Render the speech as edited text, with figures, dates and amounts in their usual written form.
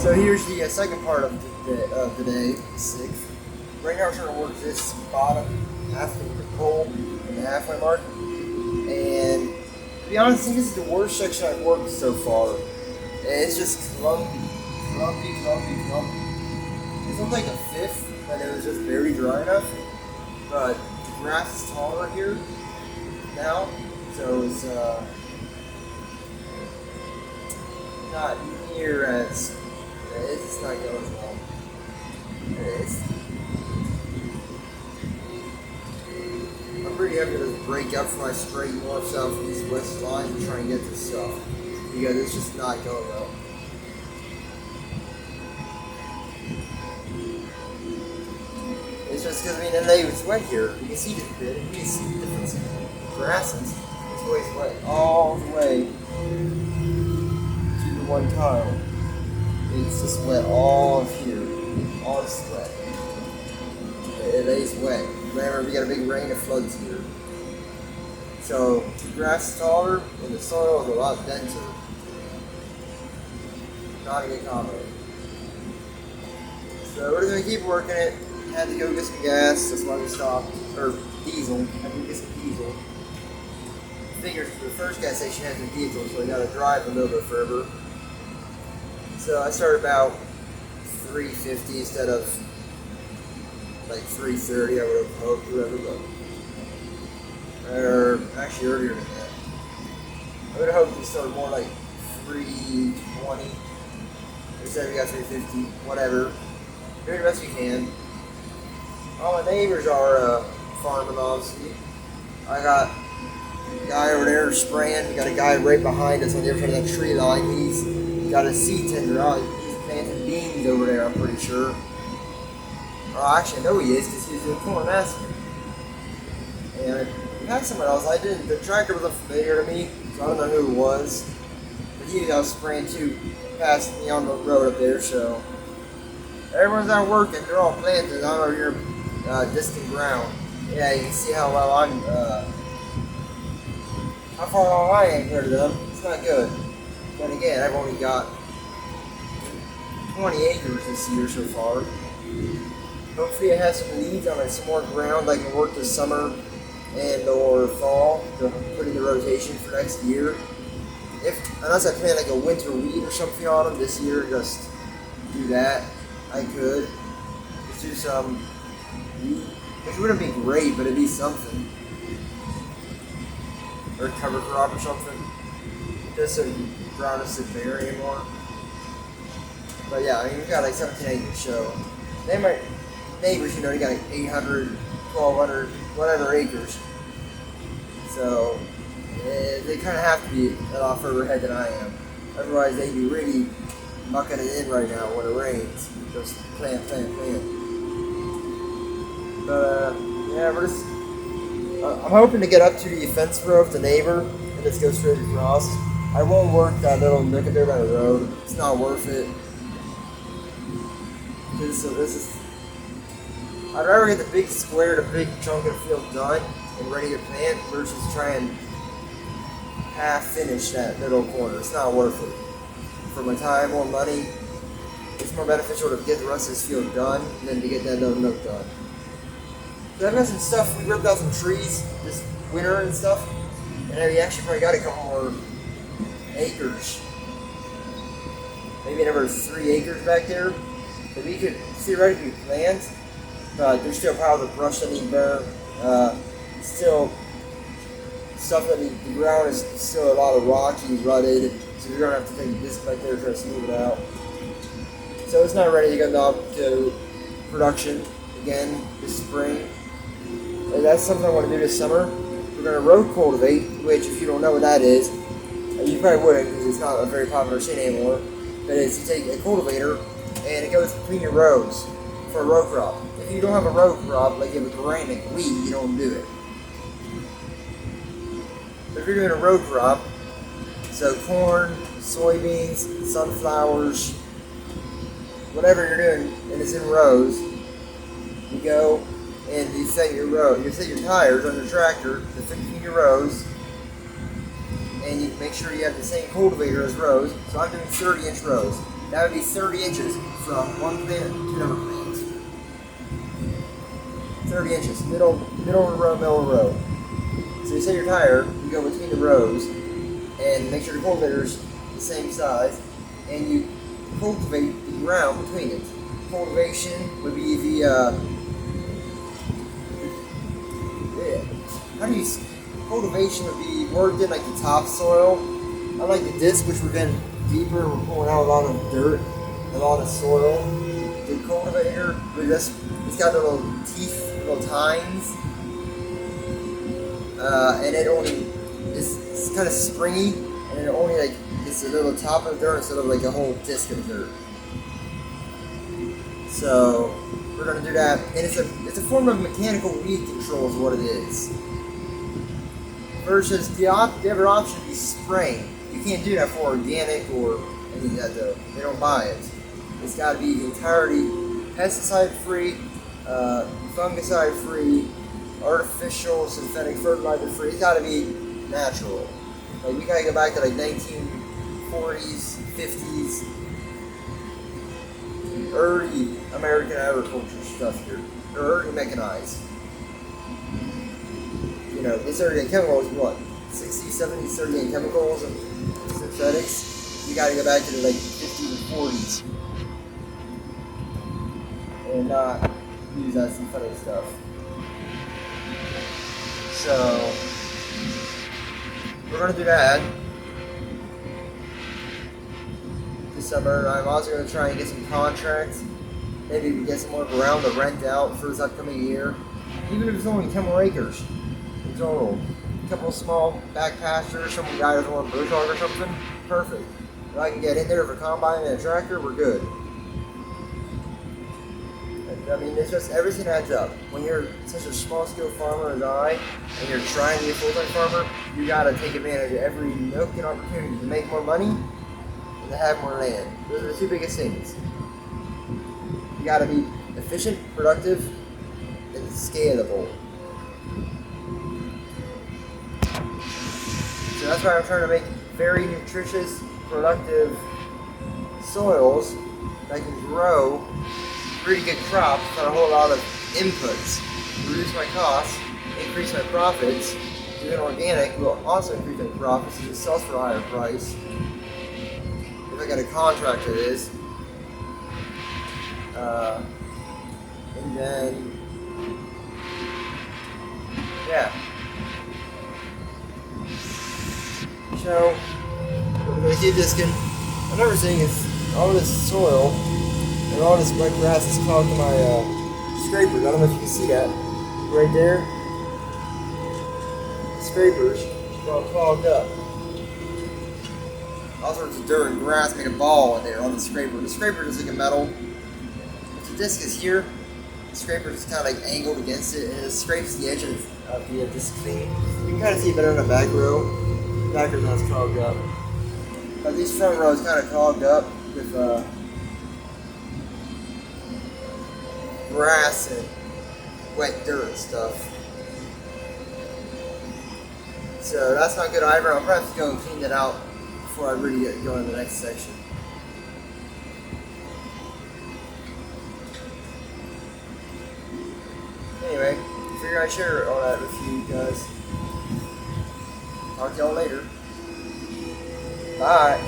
So here's the second part of the day, the 6th. Right now we're trying to work this bottom half of the pole in the halfway mark. And to be honest, I think this is the worst section I've worked so far. And it's just clumpy. It's not like a fifth, but it was just very dry enough. But the grass is taller here now, so it's not near as, it's not going as well. I'm pretty happy to just break up for my straight north, south, east, west lines and try and get this stuff, because it's just not going well. It's just because, and it's wet here. You can see this bit, you can see the difference in grasses. It's always wet all the way to the one tile. It's just wet all of here. All this wet. It is wet. Remember, we got a big rain of floods here. So the grass is taller and the soil is a lot denser. Not a good combo. So we're just gonna keep working it. Had to go get some gas, that's why we stopped. Or diesel. Had to get some diesel. Figures the first gas station has a diesel, so we gotta drive a little bit further. So I started about $3.50 instead of like $3.30. I would have hoped, whatever, but or actually earlier than that. I would have hoped we started more like $3.20. Instead we got $3.50. Whatever. Do the best we can. All my neighbors are farming, obviously. I got a guy over there spraying. We got a guy right behind us on the other side of that tree line. He's got a seed tender out. He's planting beans over there, I'm pretty sure. Oh, actually, I know he is because he's doing corn master. And we had someone else. The tractor was unfamiliar to me, so I don't know who it was. But he was out spraying too, past me on the road up there, so. Everyone's out working, they're all planting. I'm over here, distant ground. Yeah, you can see how well I'm, how far along I am compared to them. It's not good. Then again, I've only got 20 acres this year so far. Hopefully I have some leads on some more ground I can work this summer and or fall to put in the rotation for next year. Unless I plant like a winter wheat or something on them this year, just do that. I could. Just do some wheat, which wouldn't be great, but it'd be something. Or cover crop or something. Just so the ground doesn't vary anymore. But yeah, I mean, we've got like 17 acres, so they might, neighbors, they got like 800, 1,200, whatever acres. So they kind of have to be a lot further ahead than I am. Otherwise, they'd be really mucking it in right now when it rains. Just plant. But yeah, we're just. I'm hoping to get up to the fence row of the neighbor and just go straight across. I won't work that little nook there by the road. It's not worth it. I'd rather get the big square, the big chunk of the field done and ready to plant versus try and half finish that little corner. It's not worth it. For my time or money, it's more beneficial to get the rest of this field done than to get that little nook done. So I've got some stuff, we ripped out some trees this winter and stuff, and we actually probably got a couple more acres. Maybe another 3 acres back there that we could theoretically plant, but there's still piles of brush that need burn. Still stuff that the ground is still a lot of rocky, rutted, so we're gonna have to take a disc back there to try to smooth it out. So it's not ready to go to production again this spring. And that's something I want to do this summer. We're going to row cultivate, which if you don't know what that is, you probably wouldn't because it's not a very popular thing anymore. But it's you take a cultivator and it goes between your rows for a row crop. If you don't have a row crop, like you have a ceramic wheat, you don't do it. But if you're doing a row crop, so corn, soybeans, sunflowers, whatever you're doing, and it's in rows, you go and you set your tires on your tractor to fit in your rows, and you make sure you have the same cultivator as rows. So I'm doing 30-inch rows. That would be 30 inches from one plant to another plant. 30 inches, middle of the row, middle of the row. So you set your tire, you go between the rows, and make sure the cultivator's the same size, and you cultivate the ground between it. Cultivation would be the cultivation would be worked in like the topsoil. I like the disc, which we're getting deeper. We're pulling out a lot of dirt, a lot of soil. The cultivator, it's got little teeth, little tines, and it's kind of springy, and it only like it's a little top of dirt instead of like a whole disc of dirt. So we're gonna do that, and it's a form of mechanical weed control is what it is. Versus the other option is spraying. You can't do that for organic or any of that though. They don't buy it. It's got to be the entirety pesticide free, fungicide free, artificial, synthetic fertilizer free. It's got to be natural. Like we gotta go back to like 1940s, 50s, early American agriculture stuff here. They're early mechanized. You know, this organic chemicals, what? 60s, 70s, 30 chemicals and synthetics. You gotta go back to the like 50s and 40s. And not use that synthetic stuff. So, we're gonna do that this summer. I'm also gonna try and get some contracts. Maybe we get some more ground to rent out for this upcoming year. Even if it's only 10 more acres in total. A couple of small back pastures, some guy doesn't want a bush hog or something, perfect. If I can get in there for a combine and a tractor, we're good. I mean, it's just, everything adds up. When you're such a small-scale farmer as I, and you're trying to be a full-time farmer, you gotta take advantage of every nook and opportunity to make more money and to have more land. Those are the two biggest things. You gotta be efficient, productive, and scalable. So that's why I'm trying to make very nutritious, productive soils that can grow pretty good crops without a whole lot of inputs. Reduce my costs, increase my profits. Doing organic will also increase my profits because it sells for a higher price. If I got a contractor, it is. And then, yeah. So, we're going to keep this going. Another thing is, all this soil and all this wet grass is clogged to my scrapers. I don't know if you can see that. Right there. The scrapers are all clogged up. All sorts of dirt and grass made a ball in there on the scraper. The scraper is like a metal. If the disc is here, the scraper is kind of like angled against it, and it scrapes the edge of the disc clean. You can kind of see it better in the back row. The back row is clogged up. But these front rows kind of clogged up with grass and wet dirt and stuff. So that's not good either. I'll probably have to go and clean that out before I really get going to the next section. Anyway, figure I'd share all that with you guys. Talk to y'all later. Bye.